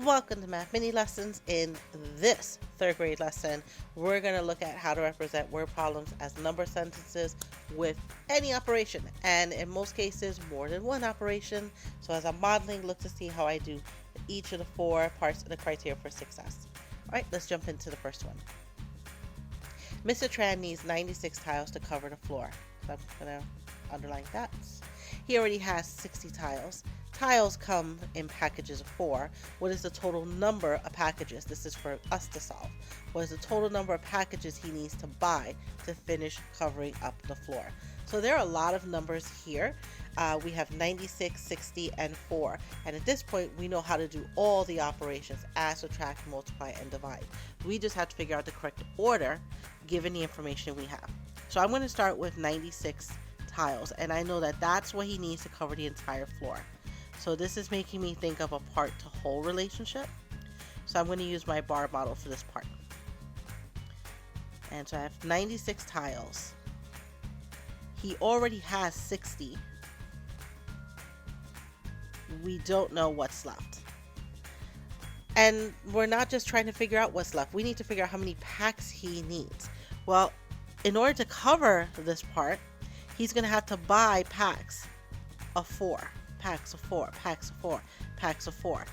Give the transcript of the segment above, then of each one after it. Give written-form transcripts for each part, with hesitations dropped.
Welcome to Math Mini Lessons. In this third grade lesson, we're going to look at how to represent word problems as number sentences with any operation, and in most cases, more than one operation. So as I'm modeling, look to see how I do each of the four parts of the criteria for success. All right, let's jump into the first one. Mr. Tran needs 96 tiles to cover the floor. So I'm going to underline that. He already has 60 tiles. Tiles come in packages of 4. What is the total number of packages? This is for us to solve. What is the total number of packages he needs to buy to finish covering up the floor? So there are a lot of numbers here. We have 96, 60, and 4. And at this point, we know how to do all the operations: add, subtract, multiply, and divide. We just have to figure out the correct order given the information we have. So I'm going to start with 96 tiles, and I know that that's what he needs to cover the entire floor. So this is making me think of a part to whole relationship. So I'm going to use my bar model for this part. And so I have 96 tiles. He already has 60. We don't know what's left. And we're not just trying to figure out what's left. We need to figure out how many packs he needs. Well, in order to cover this part, he's going to have to buy packs of 4. Packs of 4, packs of 4, packs of 4.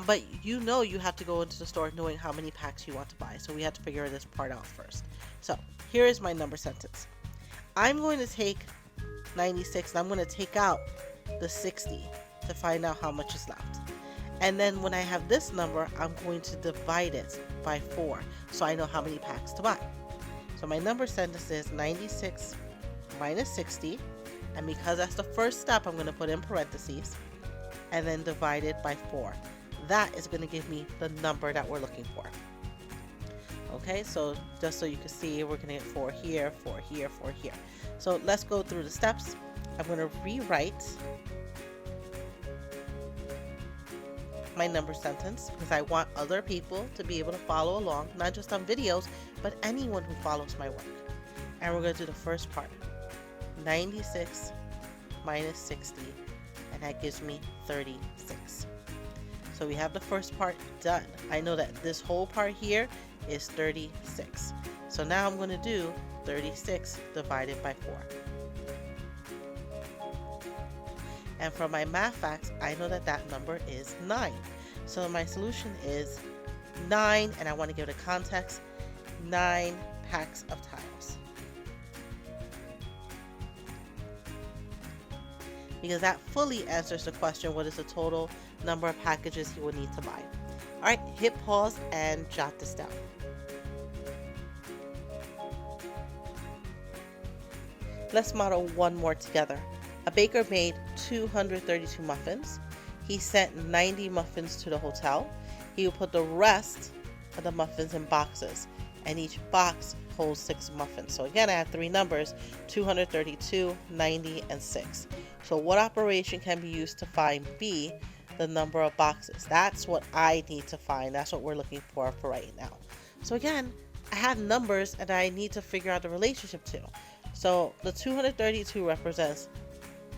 But you know you have to go into the store knowing how many packs you want to buy. So we have to figure this part out first. So here is my number sentence. I'm going to take 96 and I'm going to take out the 60 to find out how much is left. And then when I have this number, I'm going to divide it by 4 so I know how many packs to buy. So my number sentence is 96 minus 60. And because that's the first step, I'm going to put in parentheses and then divide it by 4. That is going to give me the number that we're looking for. Okay, so just so you can see, we're going to get 4 here, 4 here, 4 here. So let's go through the steps. I'm going to rewrite my number sentence because I want other people to be able to follow along, not just on videos, but anyone who follows my work. And we're going to do the first part. 96 minus 60, and that gives me 36. So we have the first part done. I know that this whole part here is 36. So now I'm going to do 36 divided by 4. And for my math facts, I know that that number is 9. So my solution is 9, and I want to give it a context, 9 packs of tiles. Because that fully answers the question, what is the total number of packages he will need to buy. All right, hit pause and jot this down. Let's model one more together. A baker made 232 muffins. He sent 90 muffins to the hotel. He will put the rest of the muffins in boxes, and each box holds 6 muffins. So again, I have 3 numbers: 232, 90, and 6. So what operation can be used to find B, the number of boxes? That's what I need to find. That's what we're looking for right now. So again, I have numbers and I need to figure out the relationship to. So the 232 represents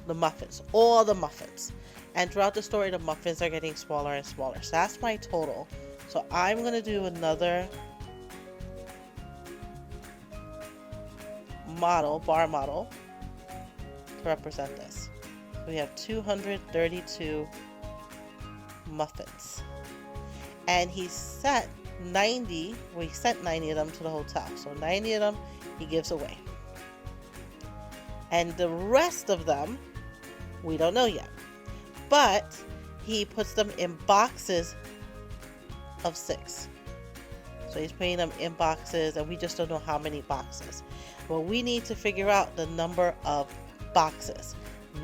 the muffins, all the muffins. And throughout the story, the muffins are getting smaller and smaller. So that's my total. So I'm going to do another model, bar model, to represent this. We have 232 muffins. And he sent 90 of them to the hotel. So 90 of them he gives away. And the rest of them, we don't know yet. But he puts them in boxes of 6. So he's putting them in boxes, and we just don't know how many boxes. Well, we need to figure out the number of boxes,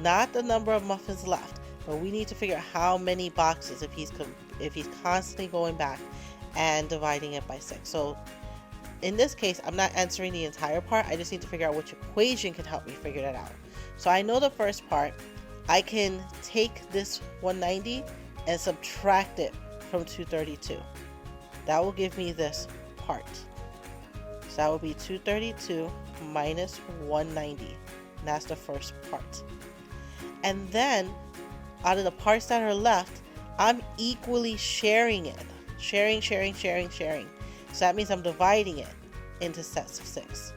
not the number of muffins left, but we need to figure out how many boxes if he's constantly going back and dividing it by 6. So in this case, I'm not answering the entire part. I just need to figure out which equation can help me figure that out. So I know the first part. I can take this 190 and subtract it from 232. That will give me this part. So that will be 232 minus 190. And that's the first part. And then out of the parts that are left, I'm equally sharing it. Sharing. So that means I'm dividing it into sets of 6.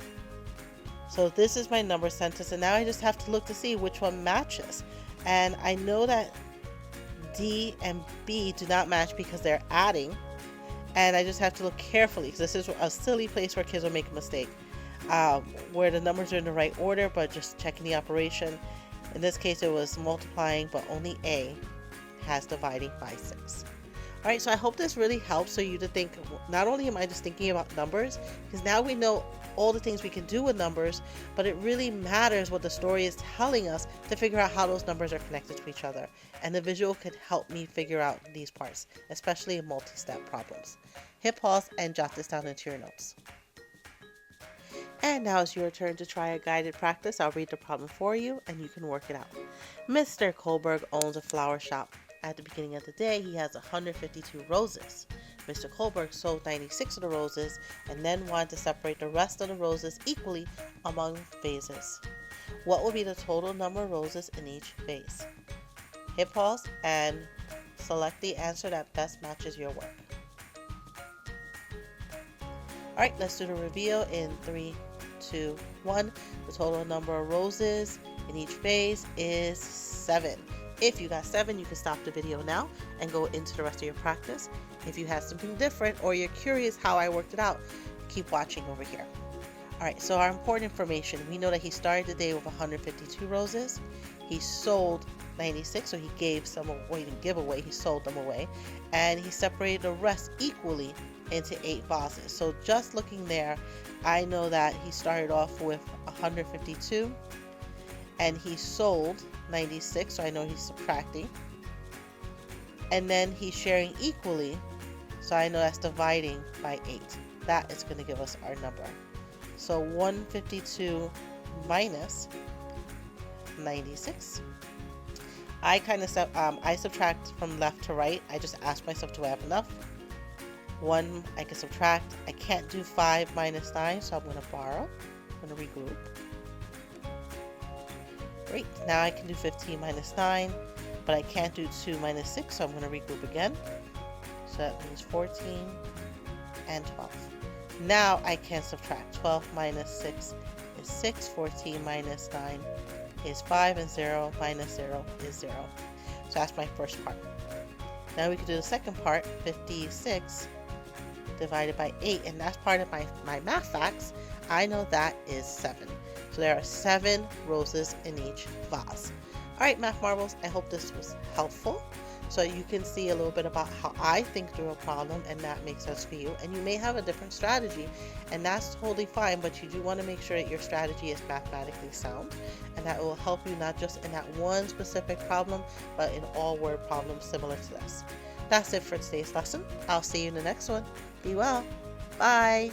So this is my number sentence, and now I just have to look to see which one matches. And I know that D and B do not match because they're adding, and I just have to look carefully because this is a silly place where kids will make a mistake, where the numbers are in the right order, but just checking the operation. In this case, it was multiplying, but only A has dividing by 6. All right, so I hope this really helps for you to think, not only am I just thinking about numbers, because now we know all the things we can do with numbers, but it really matters what the story is telling us to figure out how those numbers are connected to each other. And the visual could help me figure out these parts, especially in multi-step problems. Hit pause and jot this down into your notes. And now it's your turn to try a guided practice. I'll read the problem for you and you can work it out. Mr. Kohlberg owns a flower shop. At the beginning of the day, he has 152 roses. Mr. Kohlberg sold 96 of the roses and then wanted to separate the rest of the roses equally among vases. What will be the total number of roses in each vase? Hit pause and select the answer that best matches your work. Alright, let's do the reveal in 3, 2, 1. The total number of roses in each vase is 7. If you got 7, you can stop the video now and go into the rest of your practice. If you have something different or you're curious how I worked it out, keep watching over here. Alright, so our important information. We know that he started the day with 152 roses. He sold 96, so he gave some away. He didn't give away, he sold them away. And he separated the rest equally into 8 vases. So just looking there, I know that he started off with 152 and he sold 96, so I know he's subtracting. And then he's sharing equally, so I know that's dividing by 8. That is going to give us our number. So 152 minus 96. I subtract from left to right. I just ask myself, do I have enough? 1 I can subtract. I can't do 5 minus 9, so I'm going to borrow. I'm going to regroup. Great, now I can do 15 minus 9, but I can't do 2 minus 6, so I'm going to regroup again. So that means 14 and 12. Now I can subtract. 12 minus 6 is 6, 14 minus 9 is 5, and 0 minus 0 is 0. So that's my first part. Now we can do the second part, 56 divided by 8, and that's part of my math facts. I know that is 7. So there are 7 roses in each vase. Alright, Math Marbles, I hope this was helpful. So you can see a little bit about how I think through a problem and that makes sense for you. And you may have a different strategy and that's totally fine, but you do want to make sure that your strategy is mathematically sound and that it will help you not just in that one specific problem, but in all word problems similar to this. That's it for today's lesson. I'll see you in the next one. Be well. Bye.